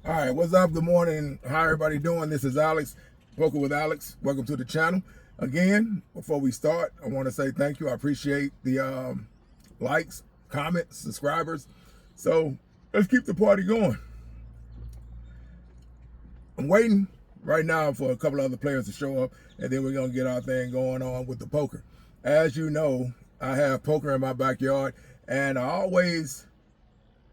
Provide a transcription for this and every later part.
All right, what's up? Good morning. How everybody doing? This is Alex, Poker with Alex. Welcome to the channel. Again, before we start, I want to say thank you. I appreciate the likes, comments, subscribers. So let's keep the party going. I'm waiting right now for a couple of other players to show up, and then we're going to get our thing going on with the poker. As you know, I have poker in my backyard, and I always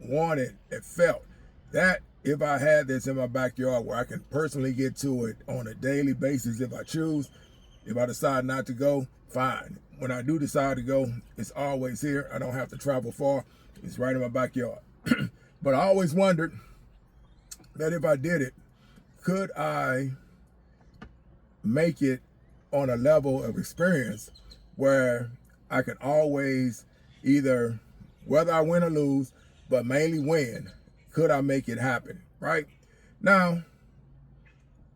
wanted and felt that if I had this in my backyard where I can personally get to it on a daily basis if I choose, if I decide not to go, fine. When I do decide to go, it's always here. I don't have to travel far. It's right in my backyard. But I always wondered that if I did it, could I make it on a level of experience where I can always either, whether I win or lose, but mainly win, could I make it happen, right? Now,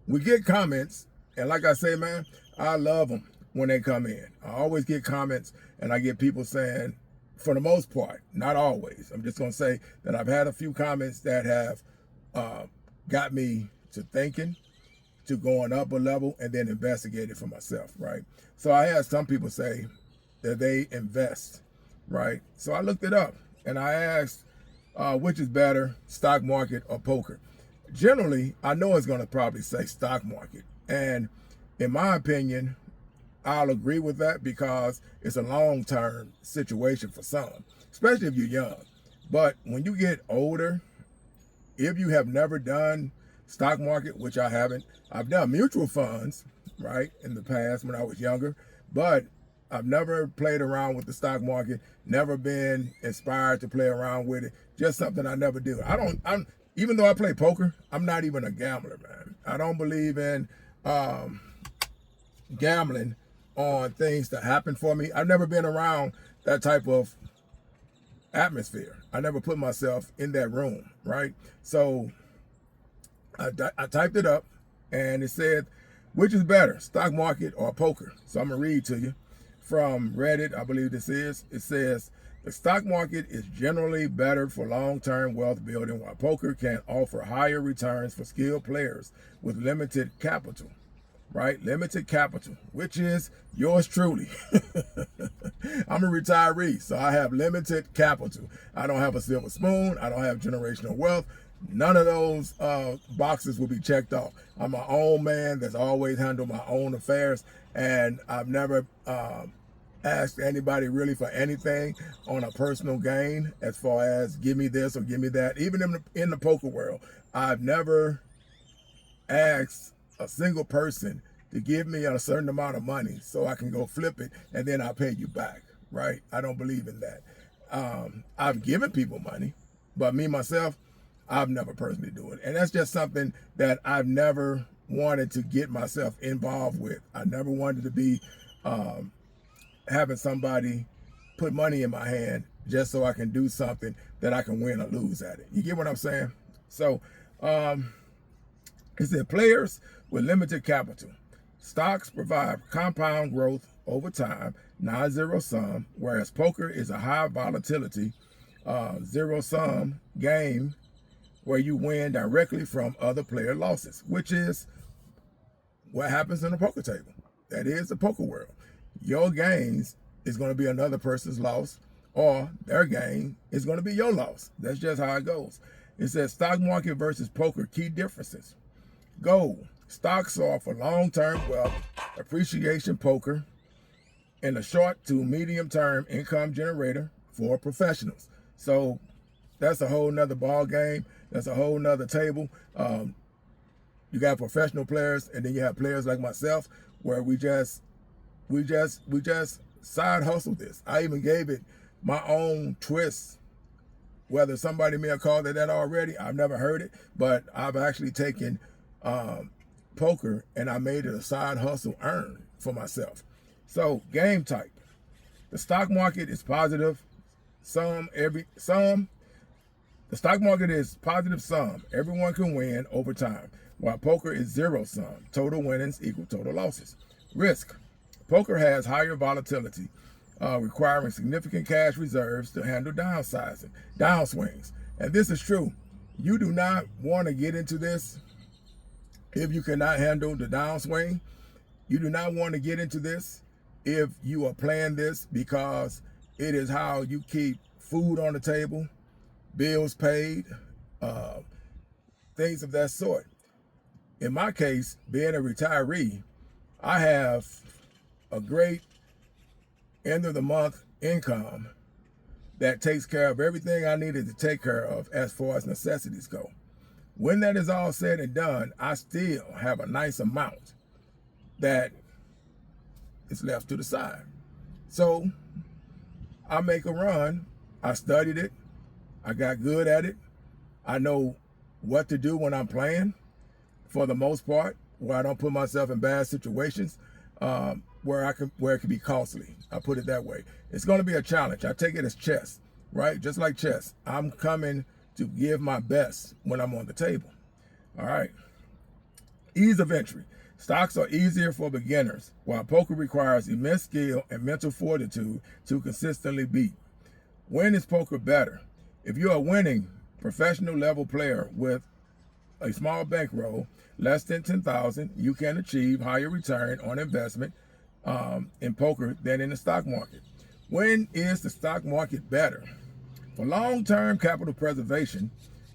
we get comments, and like I say, man, I love them when they come in. I always get comments, and I get people saying, for the most part, not always, I'm just going to say that I've had a few comments that have got me to thinking, to going up a level, and then investigating for myself, right? So I had some people say that they invest, right? So I looked it up, and I asked, which is better, stock market or poker? Generally, I know it's going to probably say stock market. And in my opinion, I'll agree with that because it's a long-term situation for some, especially if you're young. But when you get older, if you have never done stock market, which I haven't, I've done mutual funds, right, in the past when I was younger, but I've never played around with the stock market, never been inspired to play around with it. Just something I never do. Even though I play poker, I'm not even a gambler, man. I don't believe in gambling on things that happen for me. I've never been around that type of atmosphere. I never put myself in that room, right? So I typed it up, and it said, which is better, stock market or poker? So I'm going to read to you from Reddit, I believe this is. It says, the stock market is generally better for long-term wealth building, while poker can offer higher returns for skilled players with limited capital, right? Limited capital, which is yours truly. I'm a retiree, so I have limited capital. I don't have a silver spoon. I don't have generational wealth. None of those boxes will be checked off. I'm my own man that's always handled my own affairs, and I've never asked anybody really for anything on a personal gain as far as give me this or give me that. Even in the poker world, I've never asked a single person to give me a certain amount of money so I can go flip it and then I'll pay you back, right? I don't believe in that. I've given people money, but me, myself, I've never personally do it. And that's just something that I've never wanted to get myself involved with. I never wanted to be having somebody put money in my hand just so I can do something that I can win or lose at it. You get what I'm saying? So it said players with limited capital. Stocks provide compound growth over time, non-zero sum, whereas poker is a high volatility, zero sum game where you win directly from other player losses, which is what happens in a poker table. That is the poker world. Your gains is going to be another person's loss, or their gain is going to be your loss. That's just how it goes. It says stock market versus poker, key differences. Gold. Stocks are for long-term wealth, appreciation, poker, and a short to medium-term income generator for professionals. So that's a whole nother ball game. That's a whole nother table. You got professional players, and then you have players like myself where we just side hustle this. I even gave it my own twist. Whether somebody may have called it that already, I've never heard it, but I've actually taken poker and I made it a side hustle earn for myself. So game type. The stock market is positive sum. The stock market is positive sum. Everyone can win over time, while poker is zero sum. Total winnings equal total losses. Risk. Poker has higher volatility, requiring significant cash reserves to handle downswings. And this is true. You do not want to get into this if you cannot handle the downswing. You do not want to get into this if you are playing this because it is how you keep food on the table, bills paid, things of that sort. In my case, being a retiree, I have a great end of the month income that takes care of everything I needed to take care of as far as necessities go. When that is all said and done, I still have a nice amount that is left to the side. So I make a run. I studied it. I got good at it. I know what to do when I'm playing, for the most part, where I don't put myself in bad situations, where it can be costly. I put it that way. It's going to be a challenge. I take it as chess, right? Just like chess. I'm coming to give my best when I'm on the table. All right. Ease of entry. Stocks are easier for beginners, while poker requires immense skill and mental fortitude to consistently beat. When is poker better? If you're a winning professional level player with a small bankroll, less than $10,000, you can achieve higher return on investment in poker than in the stock market. When is the stock market better? For long-term capital preservation,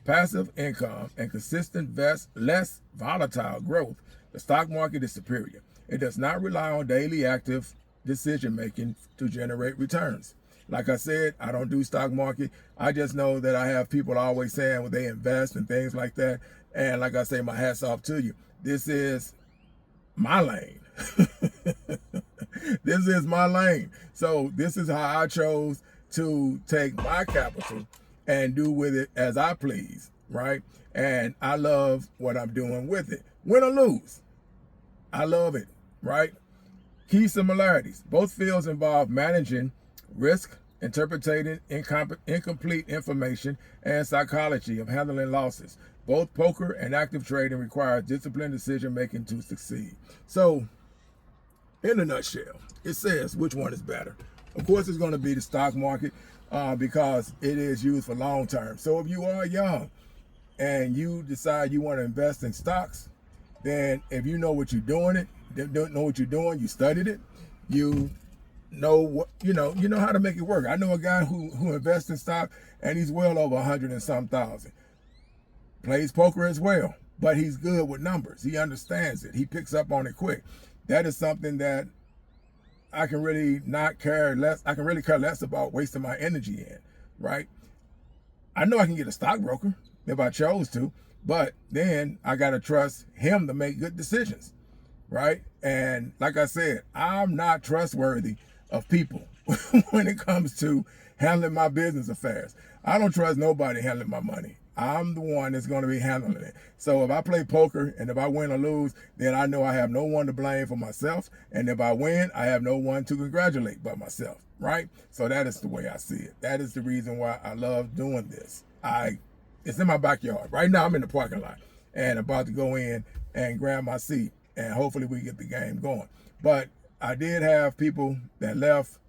passive income, and consistent, less volatile growth, the stock market is superior. It does not rely on daily active decision-making to generate returns. Like I said, I don't do stock market. I just know that I have people always saying when they invest and things like that. And like I say, my hat's off to you. This is my lane. This is my lane. So this is how I chose to take my capital and do with it as I please, right? And I love what I'm doing with it. Win or lose, I love it, right? Key similarities. Both fields involve managing risk, interpreting incomplete information, and psychology of handling losses. Both poker and active trading require disciplined decision-making to succeed. So, in a nutshell, it says which one is better. Of course, it's going to be the stock market because it is used for long term. So if you are young and you decide you want to invest in stocks, then if you know what you're doing, you studied it, you know what you know how to make it work. I know a guy who invests in stock and he's well over 100 and some thousand. Plays poker as well, but he's good with numbers. He understands it. He picks up on it quick. That is something that I can really not care less. I can really care less about wasting my energy in, right? I know I can get a stockbroker if I chose to, but then I got to trust him to make good decisions, right? And like I said, I'm not trustworthy of people when it comes to handling my business affairs. I don't trust nobody handling my money. I'm the one that's going to be handling it. So if I play poker and if I win or lose, then I know I have no one to blame for myself. And if I win, I have no one to congratulate but myself, right? So that is the way I see it. That is the reason why I love doing this. It's in my backyard. Right now I'm in the parking lot and about to go in and grab my seat and hopefully we get the game going. But I did have people that left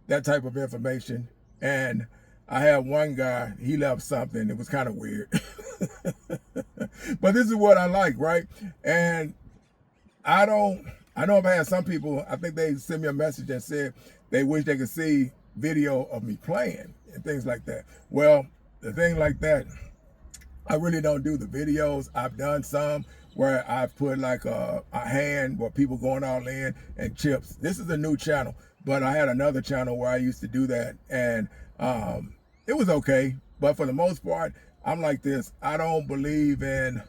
that type of information, and I had one guy, he left something. It was kind of weird. But this is what I like, right? And I know I've had some people, I think they sent me a message and said they wish they could see video of me playing and things like that. Well, the thing like that, I really don't do the videos. I've done some where I've put like a hand where people going all in and chips. This is a new channel, but I had another channel where I used to do that, and it was okay. But for the most part, I'm like this. I don't believe in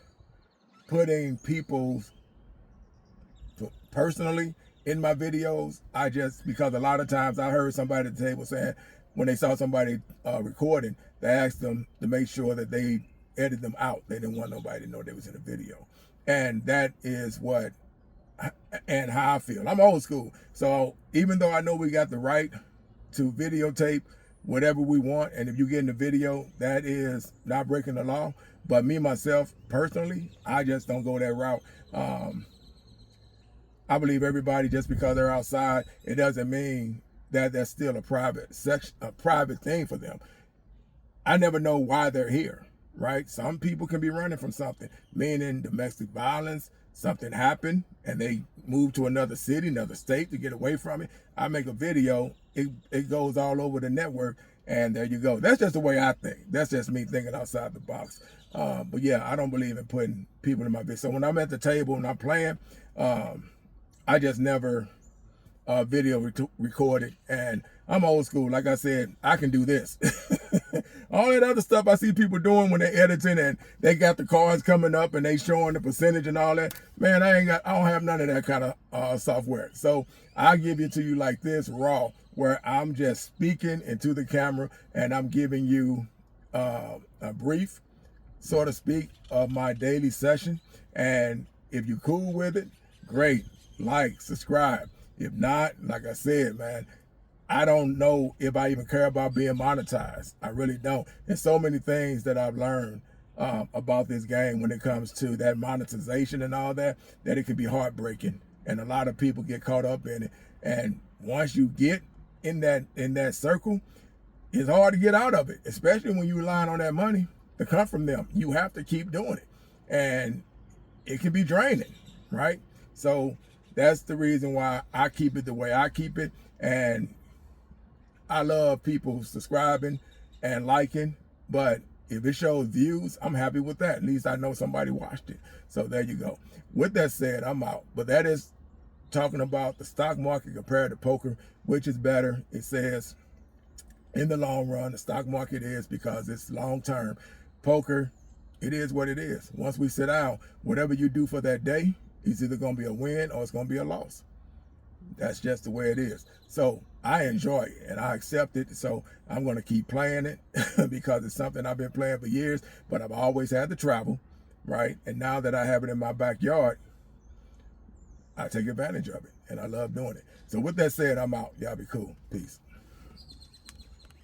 putting people personally in my videos. Because a lot of times I heard somebody at the table saying when they saw somebody recording, they asked them to make sure that they edit them out. They didn't want nobody to know they was in a video. And that is what and how I feel. I'm old school. So even though I know we got the right to videotape whatever we want, and if you get in the video, that is not breaking the law. But me, myself, personally, I just don't go that route. I believe everybody, just because they're outside, it doesn't mean that that's still a private thing for them. I never know why they're here. right? Some people can be running from something, meaning domestic violence, something happened and they move to another city, another state to get away from it. I make a video, it goes all over the network, and there you go. That's just the way I think. That's just me thinking outside the box. But yeah, I don't believe in putting people in my business. So when I'm at the table and I'm playing, I just never video recorded, and I'm old school. Like I said, I can do this. All that other stuff I see people doing when they're editing and they got the cards coming up and they showing the percentage and all that, man, I don't have none of that kind of software. So I give it to you like this, raw, where I'm just speaking into the camera and I'm giving you a brief, so to speak, of my daily session. And if you're cool with it, great. Like, subscribe. If not, like I said, man, I don't know if I even care about being monetized. I really don't. There's so many things that I've learned about this game when it comes to that monetization and all that it can be heartbreaking. And a lot of people get caught up in it. And once you get in that circle, it's hard to get out of it, especially when you're relying on that money to come from them. You have to keep doing it. And it can be draining, right? So that's the reason why I keep it the way I keep it. And I love people subscribing and liking, but if it shows views, I'm happy with that. At least I know somebody watched it. So there you go. With that said, I'm out. But that is talking about the stock market compared to poker, which is better. It says in the long run, the stock market is because it's long term. Poker, it is what it is. Once we sit down, whatever you do for that day, it's either going to be a win or it's going to be a loss. That's just the way it is. So I enjoy it and I accept it. So I'm going to keep playing it because it's something I've been playing for years, but I've always had to travel, right? And now that I have it in my backyard, I take advantage of it and I love doing it. So with that said, I'm out. Y'all be cool. Peace.